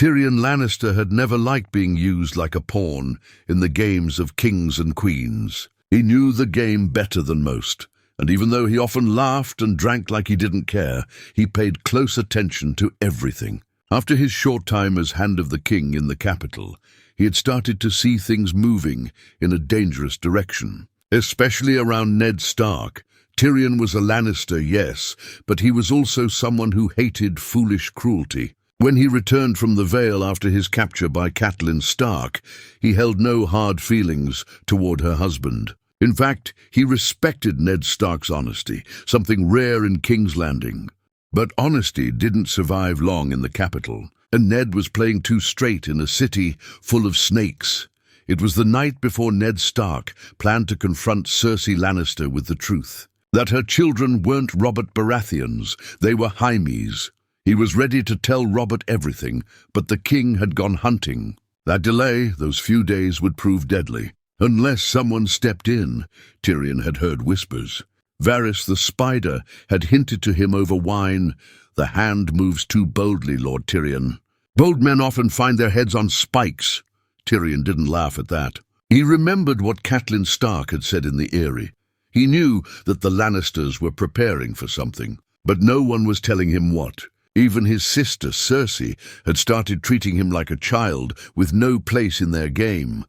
Tyrion Lannister had never liked being used like a pawn in the games of kings and queens. He knew the game better than most, and even though he often laughed and drank like he didn't care, he paid close attention to everything. After his short time as Hand of the King in the capital, he had started to see things moving in a dangerous direction, especially around Ned Stark. Tyrion was a Lannister, yes, but he was also someone who hated foolish cruelty. When he returned from the Vale after his capture by Catelyn Stark, he held no hard feelings toward her husband. In fact, he respected Ned Stark's honesty, something rare in King's Landing. But honesty didn't survive long in the capital, and Ned was playing too straight in a city full of snakes. It was the night before Ned Stark planned to confront Cersei Lannister with the truth. That her children weren't Robert Baratheons, they were Jaime's. He was ready to tell Robert everything, but the king had gone hunting. That delay, those few days, would prove deadly. Unless someone stepped in, Tyrion had heard whispers. Varys the Spider had hinted to him over wine, "The hand moves too boldly, Lord Tyrion. Bold men often find their heads on spikes." Tyrion didn't laugh at that. He remembered what Catelyn Stark had said in the Eyrie. He knew that the Lannisters were preparing for something, but no one was telling him what. Even his sister, Cersei, had started treating him like a child with no place in their game.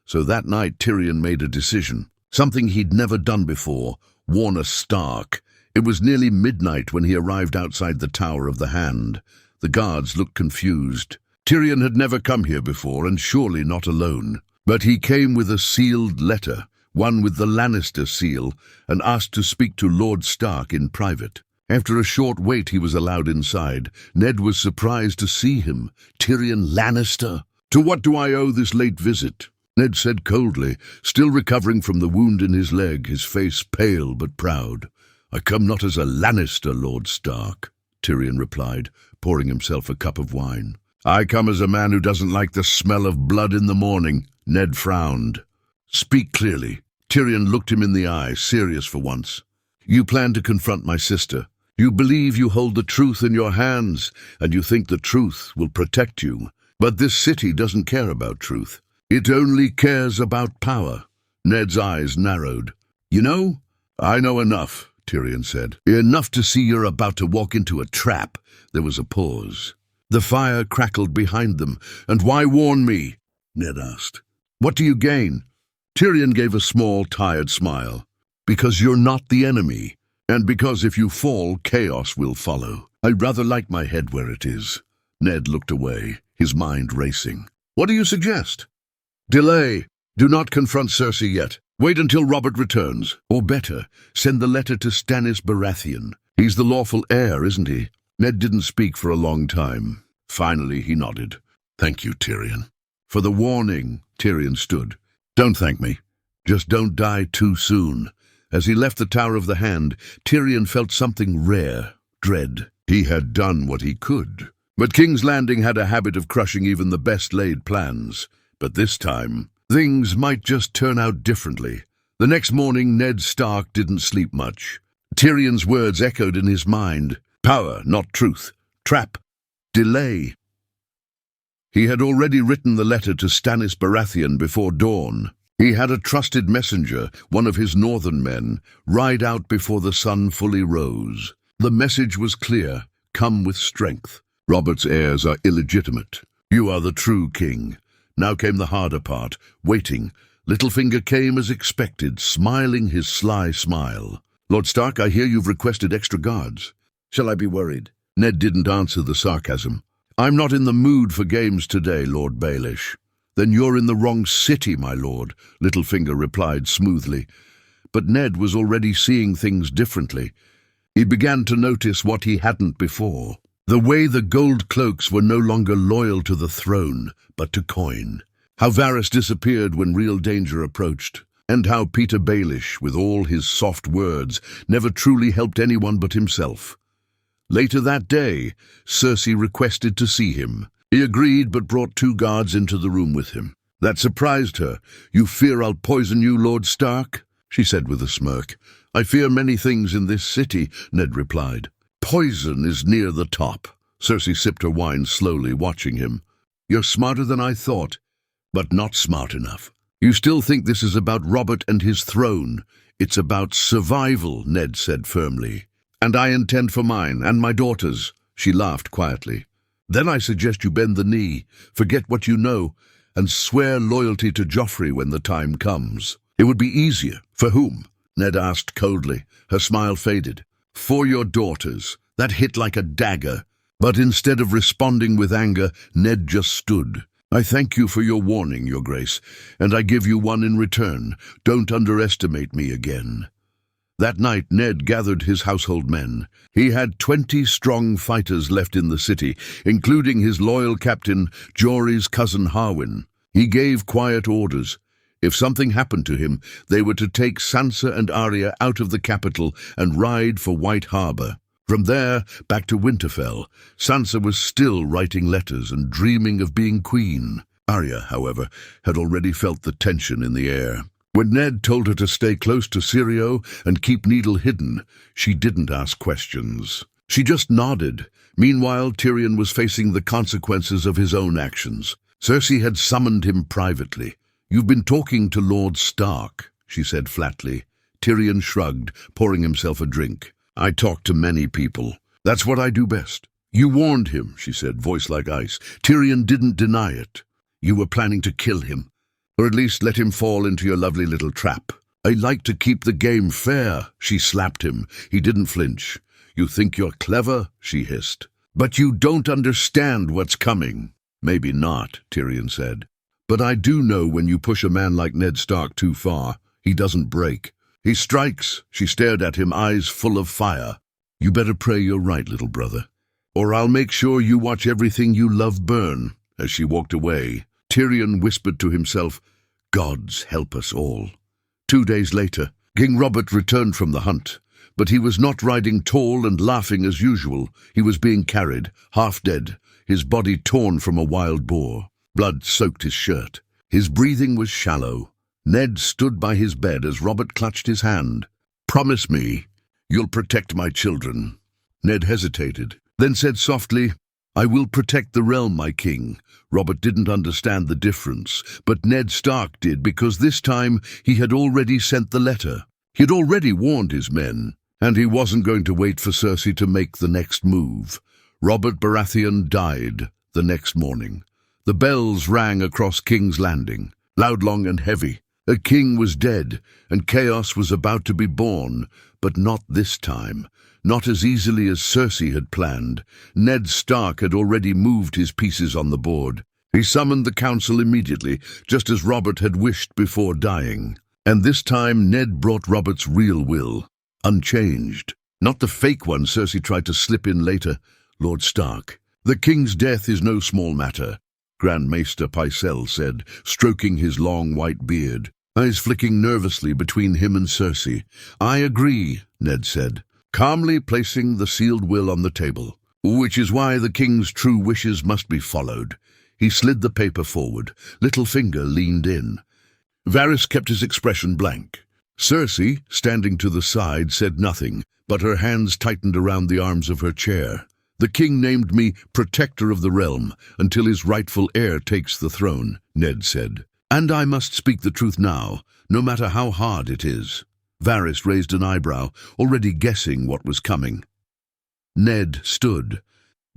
So that night Tyrion made a decision, something he'd never done before: warn a Stark. It was nearly midnight when he arrived outside the Tower of the Hand. The guards looked confused. Tyrion had never come here before, and surely not alone. But he came with a sealed letter, one with the Lannister seal, and asked to speak to Lord Stark in private. After a short wait, he was allowed inside. Ned was surprised to see him. Tyrion Lannister? "To what do I owe this late visit?" Ned said coldly, still recovering from the wound in his leg, his face pale but proud. "I come not as a Lannister, Lord Stark," Tyrion replied, pouring himself a cup of wine. "I come as a man who doesn't like the smell of blood in the morning." Ned frowned. "Speak clearly." Tyrion looked him in the eye, serious for once. "You plan to confront my sister. You believe you hold the truth in your hands, and you think the truth will protect you. But this city doesn't care about truth. It only cares about power." Ned's eyes narrowed. "You know, I know enough," Tyrion said. "Enough to see you're about to walk into a trap." There was a pause. The fire crackled behind them. "And why warn me?" Ned asked. "What do you gain?" Tyrion gave a small, tired smile. "Because you're not the enemy. And because if you fall, chaos will follow. I'd rather like my head where it is." Ned looked away, his mind racing. "What do you suggest?" "Delay. Do not confront Cersei yet. Wait until Robert returns. Or better, send the letter to Stannis Baratheon. He's the lawful heir, isn't he?" Ned didn't speak for a long time. Finally, he nodded. "Thank you, Tyrion." "For the warning," Tyrion stood. "Don't thank me. Just don't die too soon." As he left the Tower of the Hand, Tyrion felt something rare, dread. He had done what he could. But King's Landing had a habit of crushing even the best-laid plans. But this time, things might just turn out differently. The next morning, Ned Stark didn't sleep much. Tyrion's words echoed in his mind. Power, not truth. Trap. Delay. He had already written the letter to Stannis Baratheon before dawn. He had a trusted messenger, one of his northern men, ride out before the sun fully rose. The message was clear: come with strength. Robert's heirs are illegitimate. You are the true king. Now came the harder part, waiting. Littlefinger came as expected, smiling his sly smile. "Lord Stark, I hear you've requested extra guards. Shall I be worried?" Ned didn't answer the sarcasm. "I'm not in the mood for games today, Lord Baelish." "Then you're in the wrong city, my lord," Littlefinger replied smoothly. But Ned was already seeing things differently. He began to notice what he hadn't before. The way the gold cloaks were no longer loyal to the throne, but to coin. How Varys disappeared when real danger approached. And how Peter Baelish, with all his soft words, never truly helped anyone but himself. Later that day, Cersei requested to see him. He agreed, but brought 2 guards into the room with him. That surprised her. "You fear I'll poison you, Lord Stark?" she said with a smirk. "I fear many things in this city," Ned replied. "Poison is near the top." Cersei sipped her wine slowly, watching him. You're smarter than I thought, but not smart enough. You still think this is about Robert and his throne. It's about survival, Ned said firmly. And I intend for mine and my daughter's. She laughed quietly. Then I suggest you bend the knee, forget what you know, and swear loyalty to Joffrey when the time comes. It would be easier. For whom? Ned asked coldly. Her smile faded. For your daughters. That hit like a dagger. But instead of responding with anger, Ned just stood. I thank you for your warning, Your Grace, and I give you one in return. Don't underestimate me again. That night, Ned gathered his household men. He had 20 strong fighters left in the city, including his loyal captain, Jory's cousin Harwin. He gave quiet orders. If something happened to him, they were to take Sansa and Arya out of the capital and ride for White Harbor. From there, back to Winterfell, Sansa was still writing letters and dreaming of being queen. Arya, however, had already felt the tension in the air. When Ned told her to stay close to Syrio and keep Needle hidden, she didn't ask questions. She just nodded. Meanwhile, Tyrion was facing the consequences of his own actions. Cersei had summoned him privately. You've been talking to Lord Stark, she said flatly. Tyrion shrugged, pouring himself a drink. I talk to many people. That's what I do best. You warned him, she said, voice like ice. Tyrion didn't deny it. You were planning to kill him, or at least let him fall into your lovely little trap. I like to keep the game fair, she slapped him. He didn't flinch. You think you're clever, she hissed. But you don't understand what's coming. Maybe not, Tyrion said. But I do know when you push a man like Ned Stark too far, he doesn't break. He strikes. She stared at him, eyes full of fire. You better pray you're right, little brother, or I'll make sure you watch everything you love burn. As she walked away, Tyrion whispered to himself, Gods help us all. 2 days later, King Robert returned from the hunt, but he was not riding tall and laughing as usual. He was being carried, half dead, his body torn from a wild boar. Blood soaked his shirt. His breathing was shallow. Ned stood by his bed as Robert clutched his hand. Promise me, you'll protect my children. Ned hesitated, then said softly, I will protect the realm, my king. Robert didn't understand the difference, but Ned Stark did because this time he had already sent the letter. He'd already warned his men, and he wasn't going to wait for Cersei to make the next move. Robert Baratheon died the next morning. The bells rang across King's Landing, loud, long, and heavy. A king was dead, and chaos was about to be born, but not this time. Not as easily as Cersei had planned. Ned Stark had already moved his pieces on the board. He summoned the council immediately, just as Robert had wished before dying. And this time Ned brought Robert's real will, unchanged. Not the fake one Cersei tried to slip in later. Lord Stark. The king's death is no small matter, Grand Maester Pycelle said, stroking his long white beard, eyes flicking nervously between him and Cersei. I agree, Ned said, calmly placing the sealed will on the table, which is why the king's true wishes must be followed. He slid the paper forward. Littlefinger leaned in. Varys kept his expression blank. Cersei, standing to the side, said nothing, but her hands tightened around the arms of her chair. The king named me protector of the realm until his rightful heir takes the throne, Ned said. And I must speak the truth now, no matter how hard it is. Varys raised an eyebrow, already guessing what was coming. Ned stood.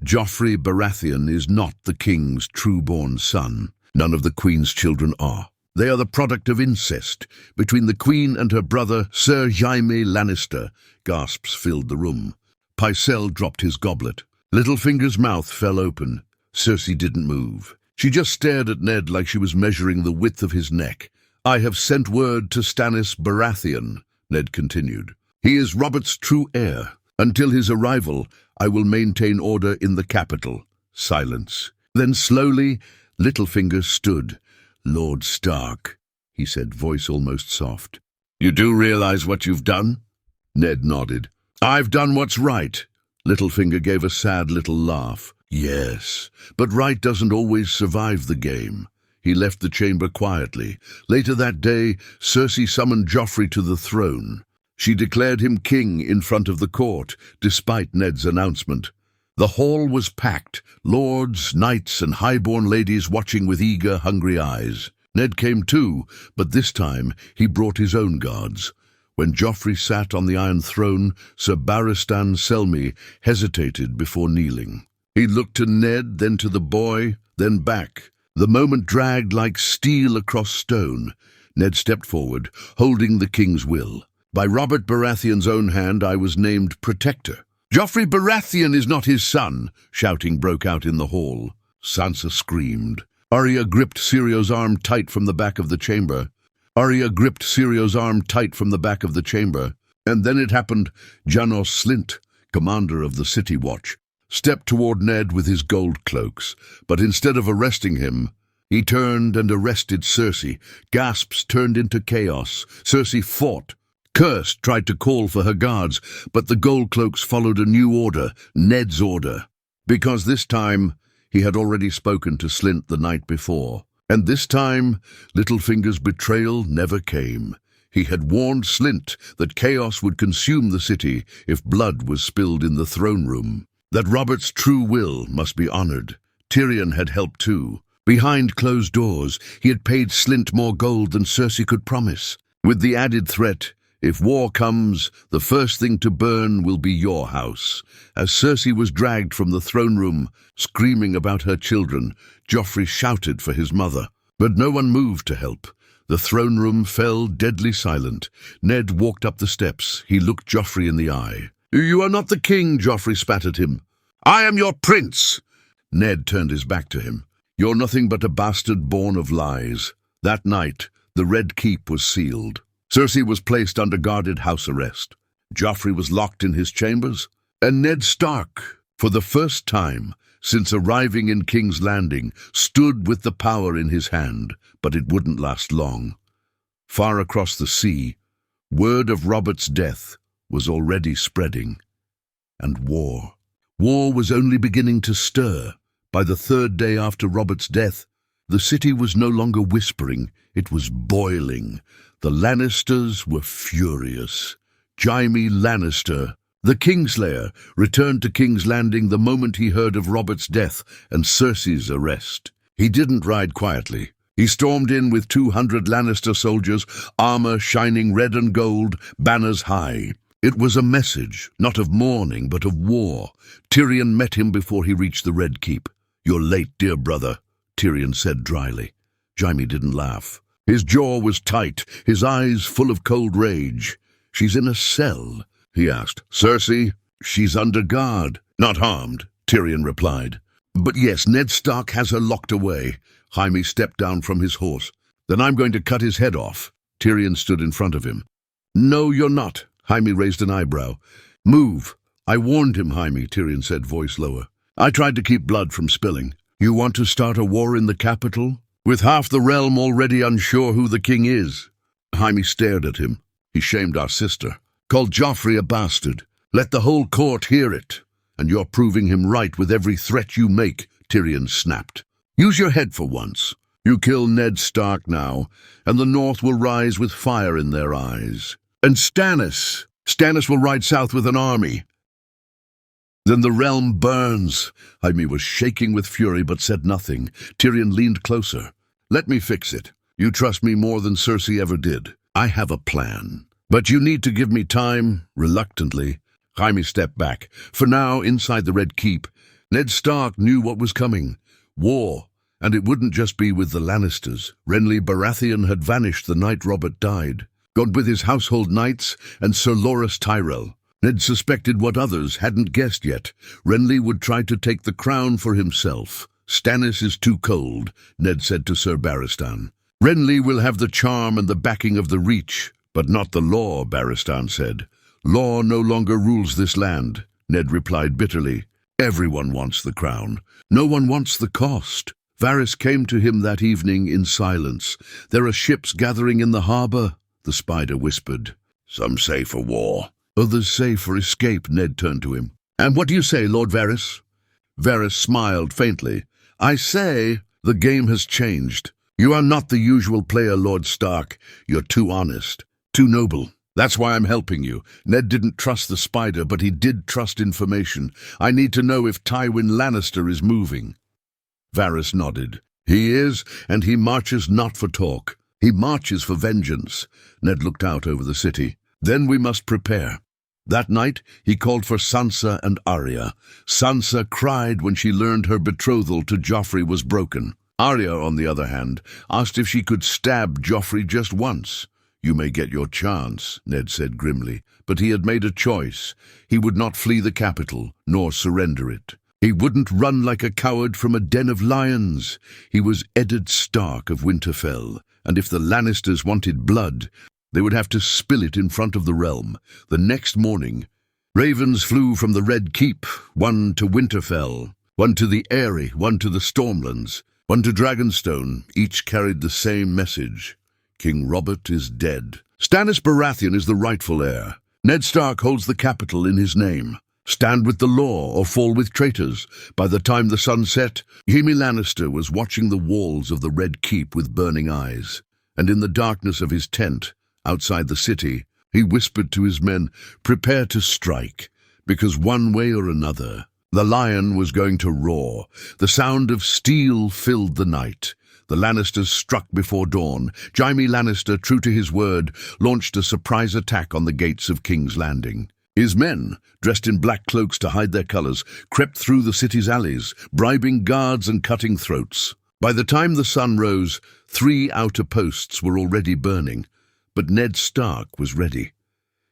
Joffrey Baratheon is not the king's true-born son. None of the queen's children are. They are the product of incest between the queen and her brother, Sir Jaime Lannister. Gasps filled the room. Pycelle dropped his goblet. Littlefinger's mouth fell open. Cersei didn't move. She just stared at Ned like she was measuring the width of his neck. I have sent word to Stannis Baratheon, Ned continued. He is Robert's true heir. Until his arrival, I will maintain order in the capital. Silence. Then slowly, Littlefinger stood. Lord Stark, he said, voice almost soft. You do realize what you've done? Ned nodded. I've done what's right. Littlefinger gave a sad little laugh. Yes, but right doesn't always survive the game. He left the chamber quietly. Later that day, Cersei summoned Joffrey to the throne. She declared him king in front of the court, despite Ned's announcement. The hall was packed, lords, knights, and high-born ladies watching with eager, hungry eyes. Ned came too, but this time he brought his own guards. When Joffrey sat on the Iron Throne, Sir Barristan Selmy hesitated before kneeling. He looked to Ned, then to the boy, then back. The moment dragged like steel across stone. Ned stepped forward, holding the king's will. By Robert Baratheon's own hand I was named Protector. "Joffrey Baratheon is not his son," shouting broke out in the hall. Sansa screamed. Arya gripped Sirio's arm tight from the back of the chamber. And then it happened. Janos Slynt, commander of the City Watch, stepped toward Ned with his gold cloaks, but instead of arresting him, he turned and arrested Cersei. Gasps turned into chaos. Cersei fought, cursed, tried to call for her guards, but the gold cloaks followed a new order, Ned's order. Because this time, he had already spoken to Slynt the night before. And this time, Littlefinger's betrayal never came. He had warned Slynt that chaos would consume the city if blood was spilled in the throne room. That Robert's true will must be honored. Tyrion had helped too. Behind closed doors, he had paid Slynt more gold than Cersei could promise. With the added threat, if war comes, the first thing to burn will be your house. As Cersei was dragged from the throne room, screaming about her children, Joffrey shouted for his mother. But no one moved to help. The throne room fell deadly silent. Ned walked up the steps. He looked Joffrey in the eye. "You are not the king," Joffrey spat at him. "I am your prince." Ned turned his back to him. "You're nothing but a bastard born of lies." That night, the Red Keep was sealed. Cersei was placed under guarded house arrest. Joffrey was locked in his chambers, and Ned Stark, for the first time since arriving in King's Landing, stood with the power in his hand, but it wouldn't last long. Far across the sea, word of Robert's death was already spreading. And war was only beginning to stir. By the third day after Robert's death, the city was no longer whispering, it was boiling. The Lannisters were furious. Jaime Lannister, the Kingslayer, returned to King's Landing the moment he heard of Robert's death and Cersei's arrest. He didn't ride quietly. He stormed in with 200 Lannister soldiers, armor shining red and gold, banners high. It was a message, not of mourning, but of war. Tyrion met him before he reached the Red Keep. "You're late, dear brother," Tyrion said dryly. Jaime didn't laugh. His jaw was tight, his eyes full of cold rage. "She's in a cell?" he asked. "Cersei? She's under guard." "Not harmed," Tyrion replied. "But yes, Ned Stark has her locked away." Jaime stepped down from his horse. "Then I'm going to cut his head off." Tyrion stood in front of him. "No, you're not." Jaime raised an eyebrow. "Move." "I warned him, Jaime," Tyrion said, voice lower. "I tried to keep blood from spilling." "You want to start a war in the capital? With half the realm already unsure who the king is?" Jaime stared at him. "He shamed our sister. Called Joffrey a bastard. Let the whole court hear it. And you're proving him right with every threat you make," Tyrion snapped. "Use your head for once. You kill Ned Stark now, and the North will rise with fire in their eyes. And Stannis will ride south with an army. Then the realm burns." Jaime was shaking with fury but said nothing. Tyrion leaned closer. "Let me fix it. You trust me more than Cersei ever did. I have a plan. But you need to give me time." Reluctantly, Jaime stepped back. For now, inside the Red Keep, Ned Stark knew what was coming. War. And it wouldn't just be with the Lannisters. Renly Baratheon had vanished the night Robert died. Gone with his household knights and Sir Loras Tyrell. Ned suspected what others hadn't guessed yet. Renly would try to take the crown for himself. "Stannis is too cold," Ned said to Sir Barristan. "Renly will have the charm and the backing of the Reach, but not the law," Barristan said. "Law no longer rules this land," Ned replied bitterly. "Everyone wants the crown. No one wants the cost." Varys came to him that evening in silence. "There are ships gathering in the harbour," the spider whispered. "Some say for war. Others say for escape," Ned turned to him. "And what do you say, Lord Varys?" Varys smiled faintly. "I say the game has changed. You are not the usual player, Lord Stark. You're too honest, too noble. That's why I'm helping you. Ned didn't trust the spider, but he did trust information. I need to know if Tywin Lannister is moving." Varys nodded. "He is, and he marches not for talk. He marches for vengeance." Ned looked out over the city. "Then we must prepare." That night, he called for Sansa and Arya. Sansa cried when she learned her betrothal to Joffrey was broken. Arya, on the other hand, asked if she could stab Joffrey just once. "You may get your chance," Ned said grimly, but he had made a choice. He would not flee the capital, nor surrender it. He wouldn't run like a coward from a den of lions. He was Eddard Stark of Winterfell, and if the Lannisters wanted blood, they would have to spill it in front of the realm. The next morning, ravens flew from the Red Keep, one to Winterfell, one to the Eyrie, one to the Stormlands, one to Dragonstone. Each carried the same message. King Robert is dead. Stannis Baratheon is the rightful heir. Ned Stark holds the capital in his name. Stand with the law or fall with traitors. By the time the sun set, Jaime Lannister was watching the walls of the Red Keep with burning eyes. And in the darkness of his tent, outside the city, he whispered to his men, "Prepare to strike, because one way or another, the lion was going to roar." The sound of steel filled the night. The Lannisters struck before dawn. Jaime Lannister, true to his word, launched a surprise attack on the gates of King's Landing. His men, dressed in black cloaks to hide their colors, crept through the city's alleys, bribing guards and cutting throats. By the time the sun rose, 3 outer posts were already burning, but Ned Stark was ready.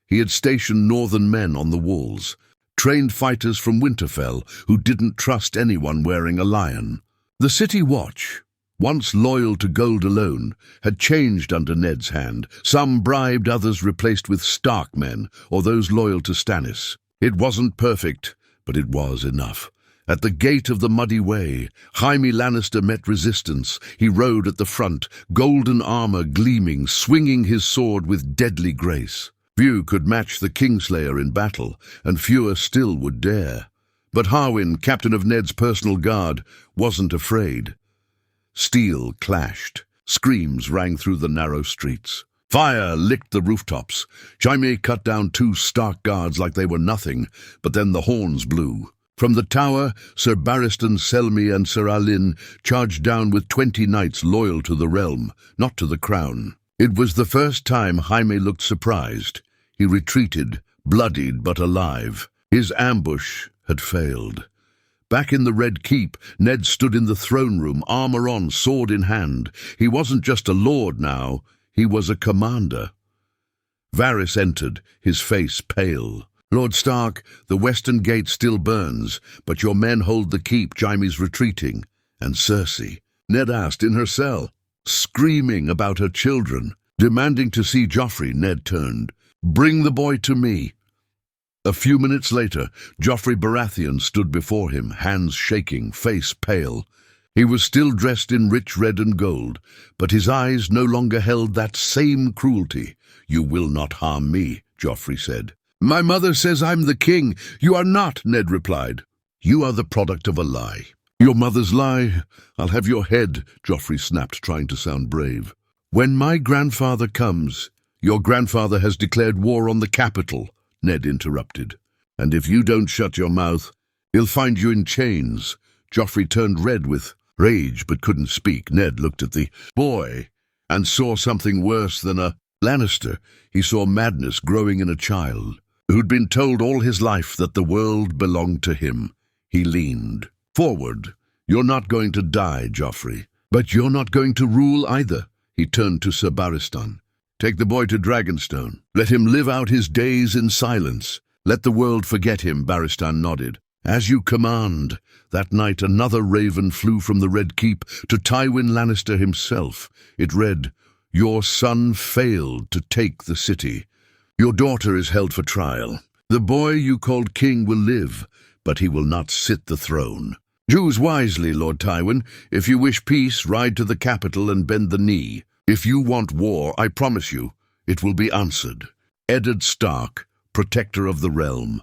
He had stationed northern men on the walls, trained fighters from Winterfell who didn't trust anyone wearing a lion. The City Watch, once loyal to gold alone, had changed under Ned's hand. Some bribed, others replaced with Stark men, or those loyal to Stannis. It wasn't perfect, but it was enough. At the gate of the Muddy Way, Jaime Lannister met resistance. He rode at the front, golden armor gleaming, swinging his sword with deadly grace. Few could match the Kingslayer in battle, and fewer still would dare. But Harwin, captain of Ned's personal guard, wasn't afraid. Steel clashed. Screams rang through the narrow streets. Fire licked the rooftops. Jaime cut down 2 Stark guards like they were nothing, but then the horns blew. From the tower, Sir Barristan Selmy and Sir Alyn charged down with 20 knights loyal to the realm, not to the crown. It was the first time Jaime looked surprised. He retreated, bloodied but alive. His ambush had failed. Back in the Red Keep, Ned stood in the throne room, armor on, sword in hand. He wasn't just a lord now, he was a commander. Varys entered, his face pale. "Lord Stark, the western gate still burns, but your men hold the keep. Jaime's retreating." "And Cersei?" Ned asked in her cell, screaming about her children. Demanding to see Joffrey, Ned turned. "Bring the boy to me." A few minutes later, Joffrey Baratheon stood before him, hands shaking, face pale. He was still dressed in rich red and gold, but his eyes no longer held that same cruelty. "You will not harm me," Joffrey said. "My mother says I'm the king." "You are not," Ned replied. "You are the product of a lie." "Your mother's lie? I'll have your head," Joffrey snapped, trying to sound brave. "When my grandfather comes, your grandfather has declared war on the capital," Ned interrupted. "And if you don't shut your mouth, he'll find you in chains." Joffrey turned red with rage but couldn't speak. Ned looked at the boy and saw something worse than a Lannister. He saw madness growing in a child who'd been told all his life that the world belonged to him. He leaned forward. "You're not going to die, Joffrey, but you're not going to rule either." He turned to Sir Barristan. "Take the boy to Dragonstone. Let him live out his days in silence. Let the world forget him." Barristan nodded. "As you command." That night another raven flew from the Red Keep to Tywin Lannister himself. It read, "Your son failed to take the city. Your daughter is held for trial. The boy you called king will live, but he will not sit the throne. Choose wisely, Lord Tywin. If you wish peace, ride to the capital and bend the knee. If you want war, I promise you, it will be answered. Eddard Stark, protector of the realm."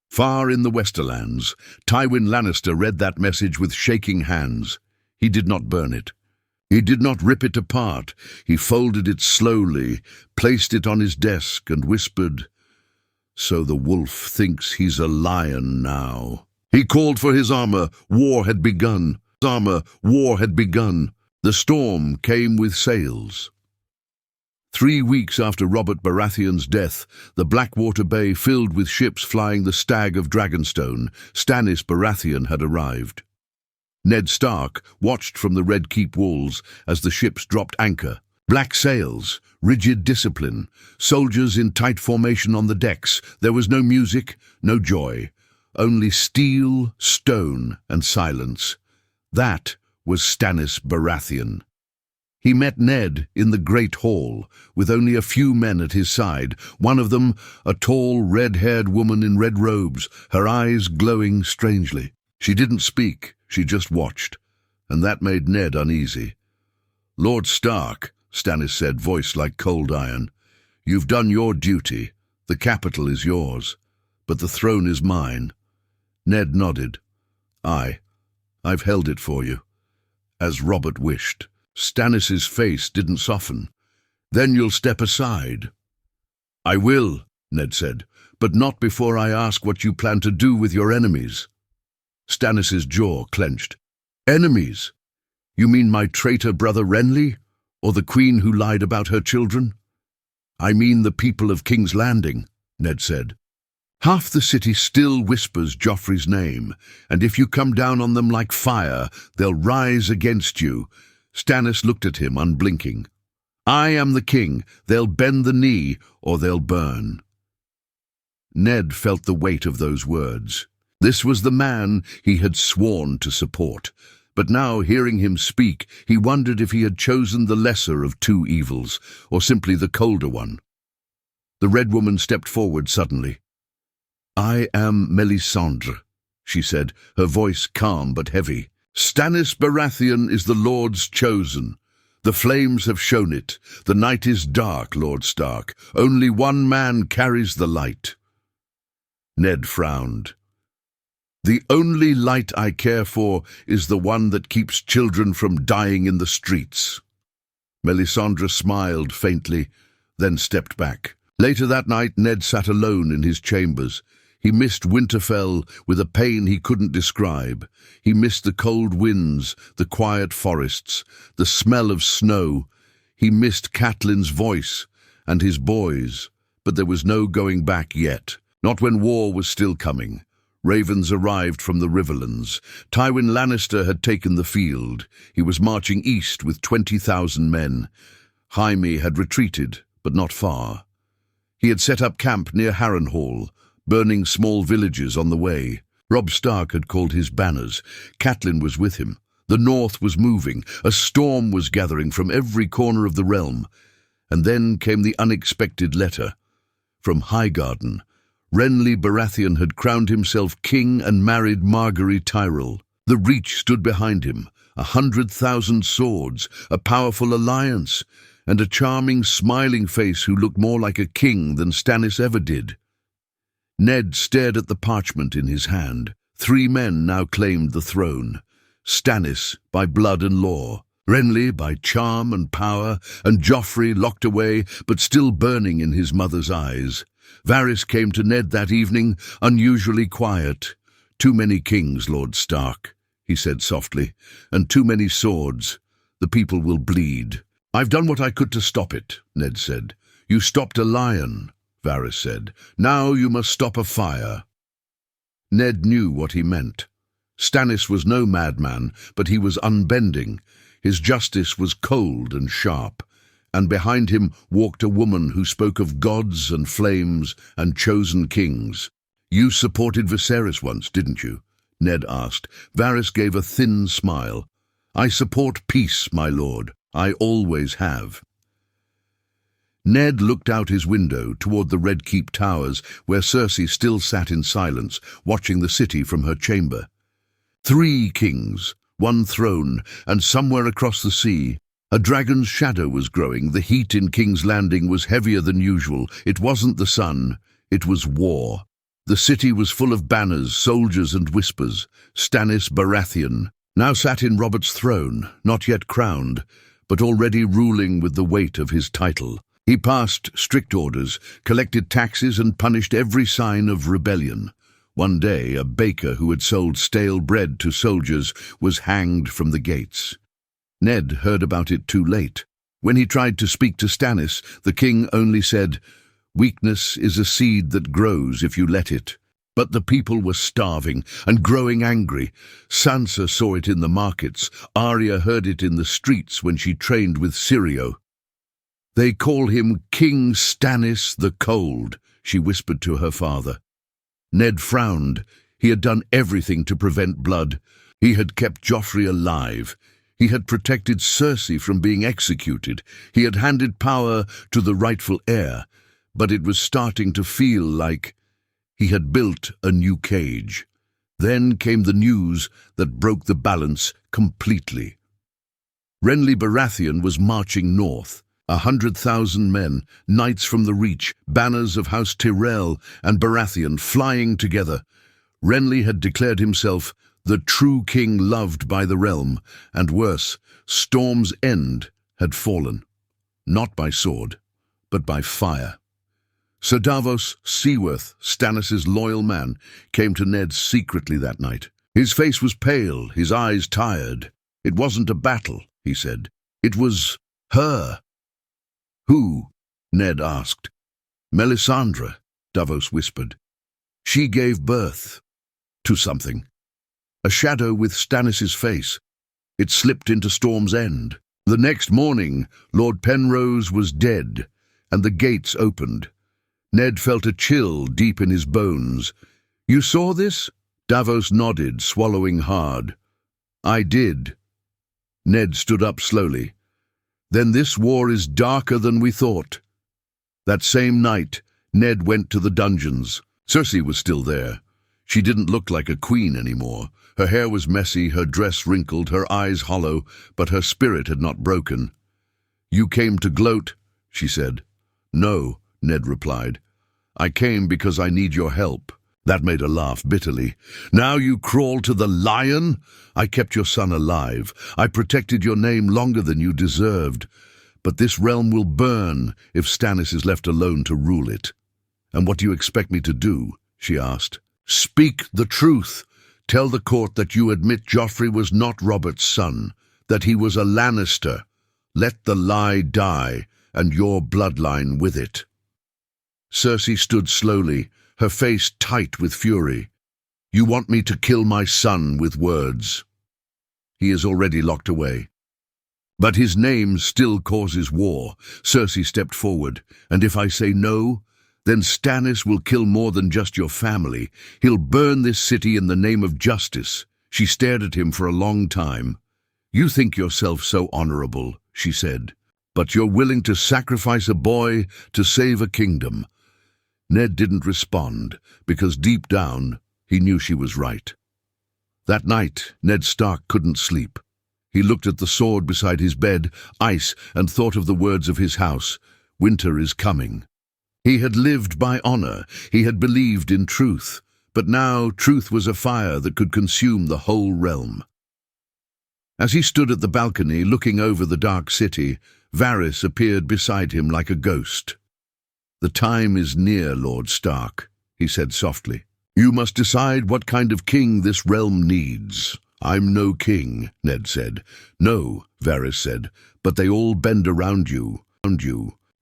Far in the Westerlands, Tywin Lannister read that message with shaking hands. He did not burn it. He did not rip it apart. He folded it slowly, placed it on his desk, and whispered, "So the wolf thinks he's a lion now." He called for his armor. War had begun. War had begun. The storm came with sails. 3 weeks after Robert Baratheon's death, the Blackwater Bay filled with ships flying the Stag of Dragonstone. Stannis Baratheon had arrived. Ned Stark watched from the Red Keep walls as the ships dropped anchor. Black sails, rigid discipline, soldiers in tight formation on the decks. There was no music, no joy, only steel, stone, and silence. That was Stannis Baratheon. He met Ned in the Great Hall, with only a few men at his side, one of them a tall, red-haired woman in red robes, her eyes glowing strangely. She didn't speak, she just watched, and that made Ned uneasy. "Lord Stark," Stannis said, voice like cold iron, "you've done your duty. The capital is yours, but the throne is mine." Ned nodded. I've held it for you, as Robert wished." Stannis's face didn't soften. "Then you'll step aside." "I will," Ned said, "but not before I ask what you plan to do with your enemies." Stannis's jaw clenched. "Enemies? You mean my traitor brother Renly, or the queen who lied about her children?" "I mean the people of King's Landing," Ned said. "Half the city still whispers Joffrey's name, and if you come down on them like fire, they'll rise against you." Stannis looked at him, unblinking. "I am the king. They'll bend the knee, or they'll burn." Ned felt the weight of those words. This was the man he had sworn to support. But now, hearing him speak, he wondered if he had chosen the lesser of two evils, or simply the colder one. The Red Woman stepped forward suddenly. "I am Melisandre," she said, her voice calm but heavy. "Stannis Baratheon is the Lord's chosen. The flames have shown it. The night is dark, Lord Stark. Only one man carries the light." Ned frowned. "The only light I care for is the one that keeps children from dying in the streets." Melisandre smiled faintly, then stepped back. Later that night, Ned sat alone in his chambers. He missed Winterfell with a pain he couldn't describe. He missed the cold winds, the quiet forests, the smell of snow. He missed Catelyn's voice and his boys, but there was no going back yet. Not when war was still coming. Ravens arrived from the Riverlands. Tywin Lannister had taken the field. He was marching east with 20,000 men. Jaime had retreated, but not far. He had set up camp near Harrenhal, burning small villages on the way. Robb Stark had called his banners. Catelyn was with him. The north was moving. A storm was gathering from every corner of the realm. And then came the unexpected letter. From Highgarden. Renly Baratheon had crowned himself king and married Margaery Tyrell. The Reach stood behind him, 100,000 swords, a powerful alliance, and a charming, smiling face who looked more like a king than Stannis ever did. Ned stared at the parchment in his hand. 3 men now claimed the throne. Stannis by blood and law, Renly by charm and power, and Joffrey locked away but still burning in his mother's eyes. Varys came to Ned that evening, unusually quiet. "Too many kings, Lord Stark," he said softly, "and too many swords. The people will bleed." "I've done what I could to stop it," Ned said. "You stopped a lion," Varys said. "Now you must stop a fire." Ned knew what he meant. Stannis was no madman, but he was unbending. His justice was cold and sharp, and behind him walked a woman who spoke of gods and flames and chosen kings. "You supported Viserys once, didn't you?" Ned asked. Varys gave a thin smile. "I support peace, my lord. I always have." Ned looked out his window toward the Red Keep towers, where Cersei still sat in silence, watching the city from her chamber. 3 kings, 1 throne, and somewhere across the sea, a dragon's shadow was growing. The heat in King's Landing was heavier than usual. It wasn't the sun, it was war. The city was full of banners, soldiers and whispers. Stannis Baratheon, now sat in Robert's throne, not yet crowned, but already ruling with the weight of his title. He passed strict orders, collected taxes, and punished every sign of rebellion. One day, a baker who had sold stale bread to soldiers was hanged from the gates. Ned heard about it too late. When he tried to speak to Stannis, the king only said, "Weakness is a seed that grows if you let it." But the people were starving and growing angry. Sansa saw it in the markets. Arya heard it in the streets when she trained with Syrio. "They call him King Stannis the Cold," she whispered to her father. Ned frowned. He had done everything to prevent blood. He had kept Joffrey alive. He had protected Cersei from being executed. He had handed power to the rightful heir. But it was starting to feel like he had built a new cage. Then came the news that broke the balance completely. Renly Baratheon was marching north. 100,000 men, knights from the Reach, banners of House Tyrell and Baratheon flying together. Renly had declared himself the true king loved by the realm, and worse, Storm's End had fallen. Not by sword, but by fire. Sir Davos Seaworth, Stannis' loyal man, came to Ned secretly that night. His face was pale, his eyes tired. "It wasn't a battle," he said. "It was her." "Who?" Ned asked. "Melisandre," Davos whispered. "She gave birth to something. A shadow with Stannis' face. It slipped into Storm's End. The next morning, Lord Penrose was dead, and the gates opened. Ned felt a chill deep in his bones. "You saw this?" Davos nodded, swallowing hard. "I did." Ned stood up slowly. "Then this war is darker than we thought." That same night, Ned went to the dungeons. Cersei was still there. She didn't look like a queen anymore. Her hair was messy, her dress wrinkled, her eyes hollow, but her spirit had not broken. "You came to gloat," she said. "No," Ned replied. "I came because I need your help." That made her laugh bitterly. "Now you crawl to the lion? I kept your son alive. I protected your name longer than you deserved. But this realm will burn if Stannis is left alone to rule it." "And what do you expect me to do?" she asked. "Speak the truth. Tell the court that you admit Joffrey was not Robert's son, that he was a Lannister. Let the lie die, and your bloodline with it." Cersei stood slowly, her face tight with fury. "You want me to kill my son with words. He is already locked away. But his name still causes war." Cersei stepped forward. "And if I say no, then Stannis will kill more than just your family. He'll burn this city in the name of justice." She stared at him for a long time. "You think yourself so honorable," she said, "but you're willing to sacrifice a boy to save a kingdom." Ned didn't respond, because deep down, he knew she was right. That night, Ned Stark couldn't sleep. He looked at the sword beside his bed, ice, and thought of the words of his house, "Winter is coming." He had lived by honor, he had believed in truth, but now truth was a fire that could consume the whole realm. As he stood at the balcony looking over the dark city, Varys appeared beside him like a ghost. "The time is near, Lord Stark," he said softly. "You must decide what kind of king this realm needs." "I'm no king," Ned said. "No," Varys said, "but they all bend around you.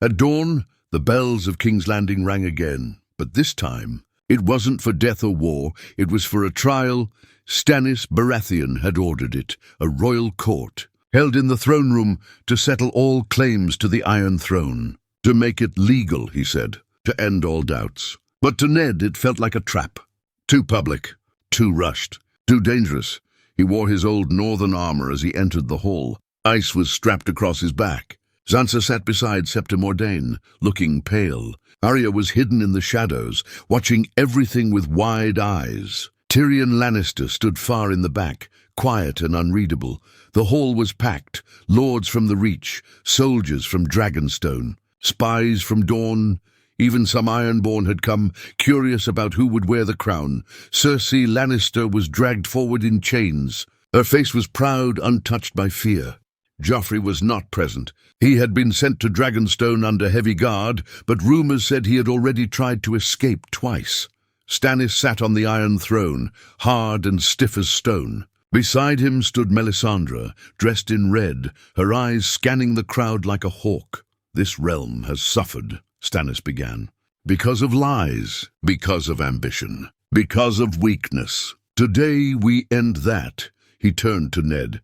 At dawn, the bells of King's Landing rang again, but this time it wasn't for death or war, it was for a trial. Stannis Baratheon had ordered it, a royal court, held in the throne room to settle all claims to the Iron Throne. To make it legal, he said, to end all doubts. But to Ned it felt like a trap. Too public, too rushed, too dangerous. He wore his old northern armor as he entered the hall. Ice was strapped across his back. Sansa sat beside Septa Mordain, looking pale. Arya was hidden in the shadows, watching everything with wide eyes. Tyrion Lannister stood far in the back, quiet and unreadable. The hall was packed, lords from the Reach, soldiers from Dragonstone, spies from Dorne. Even some Ironborn had come, curious about who would wear the crown. Cersei Lannister was dragged forward in chains. Her face was proud, untouched by fear. Joffrey was not present. He had been sent to Dragonstone under heavy guard, but rumors said he had already tried to escape twice. Stannis sat on the Iron Throne, hard and stiff as stone. Beside him stood Melisandre, dressed in red, her eyes scanning the crowd like a hawk. "This realm has suffered," Stannis began. "Because of lies, because of ambition, because of weakness. Today we end that." He turned to Ned.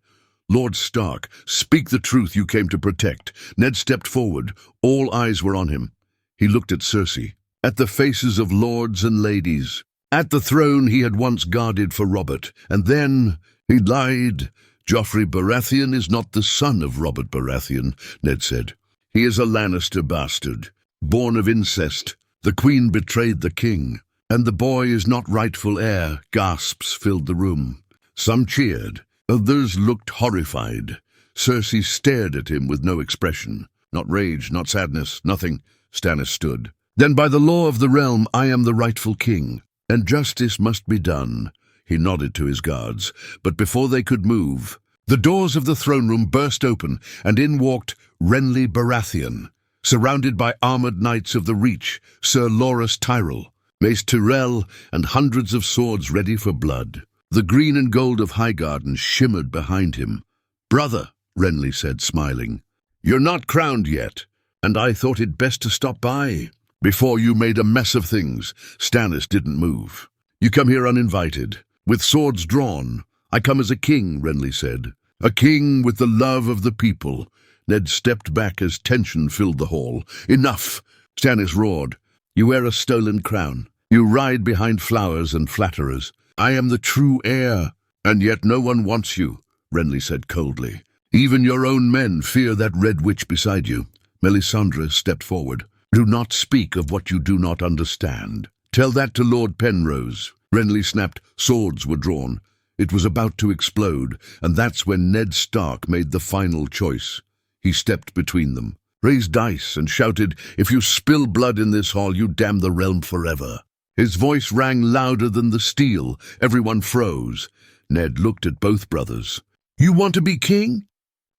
"Lord Stark, speak the truth you came to protect." Ned stepped forward. All eyes were on him. He looked at Cersei, at the faces of lords and ladies, at the throne he had once guarded for Robert. And then he lied. "Joffrey Baratheon is not the son of Robert Baratheon," Ned said. "He is a Lannister bastard, born of incest. The queen betrayed the king, and the boy is not rightful heir." Gasps filled the room. Some cheered. Others looked horrified. Cersei stared at him with no expression. Not rage, not sadness, nothing. Stannis stood. "Then by the law of the realm I am the rightful king, and justice must be done." He nodded to his guards, but before they could move, the doors of the throne room burst open, and in walked Renly Baratheon, surrounded by armored knights of the Reach, Sir Loras Tyrell, Mace Tyrell, and hundreds of swords ready for blood. The green and gold of Highgarden shimmered behind him. "Brother," Renly said, smiling, "you're not crowned yet, and I thought it best to stop by before you made a mess of things." Stannis didn't move. "You come here uninvited, with swords drawn." "I come as a king," Renly said. "A king with the love of the people." Ned stepped back as tension filled the hall. "Enough!" Stannis roared. "You wear a stolen crown. You ride behind flowers and flatterers. I am the true heir, and yet no one wants you," Renly said coldly. "Even your own men fear that red witch beside you." Melisandre stepped forward. "Do not speak of what you do not understand. Tell that to Lord Penrose." Renly snapped. Swords were drawn. It was about to explode, and that's when Ned Stark made the final choice. He stepped between them, raised dice, and shouted, "If you spill blood in this hall, you damn the realm forever." His voice rang louder than the steel. Everyone froze. Ned looked at both brothers. "You want to be king?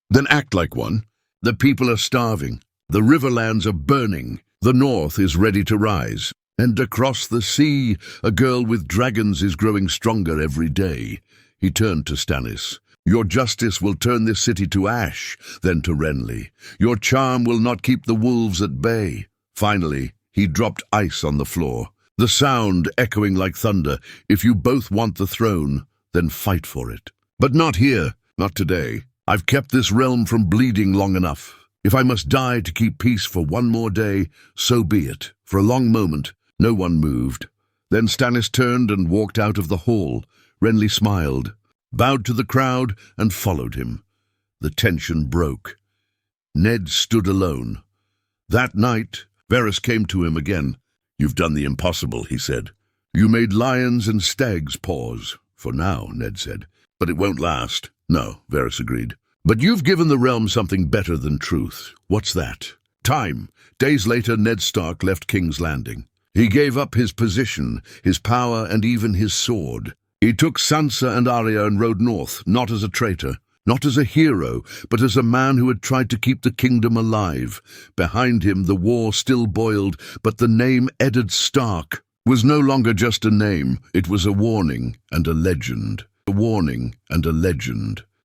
Then act like one. The people are starving. The riverlands are burning. The north is ready to rise. And across the sea, a girl with dragons is growing stronger every day." He turned to Stannis. "Your justice will turn this city to ash." Then to Renly. "Your charm will not keep the wolves at bay." Finally, he dropped ice on the floor, the sound echoing like thunder. "If you both want the throne, then fight for it. But not here, not today. I've kept this realm from bleeding long enough. If I must die to keep peace for one more day, so be it." For a long moment, no one moved. Then Stannis turned and walked out of the hall. Renly smiled, bowed to the crowd, and followed him. The tension broke. Ned stood alone. That night, Varys came to him again. "You've done the impossible," he said. "You made lions and stags pause." "For now," Ned said. "But it won't last." "No," Varys agreed. "But you've given the realm something better than truth." "What's that?" "Time." Days later, Ned Stark left King's Landing. He gave up his position, his power, and even his sword. He took Sansa and Arya and rode north, not as a traitor, not as a hero, but as a man who had tried to keep the kingdom alive. Behind him, the war still boiled, but the name Eddard Stark was no longer just a name. It was a warning and a legend. A warning and a legend.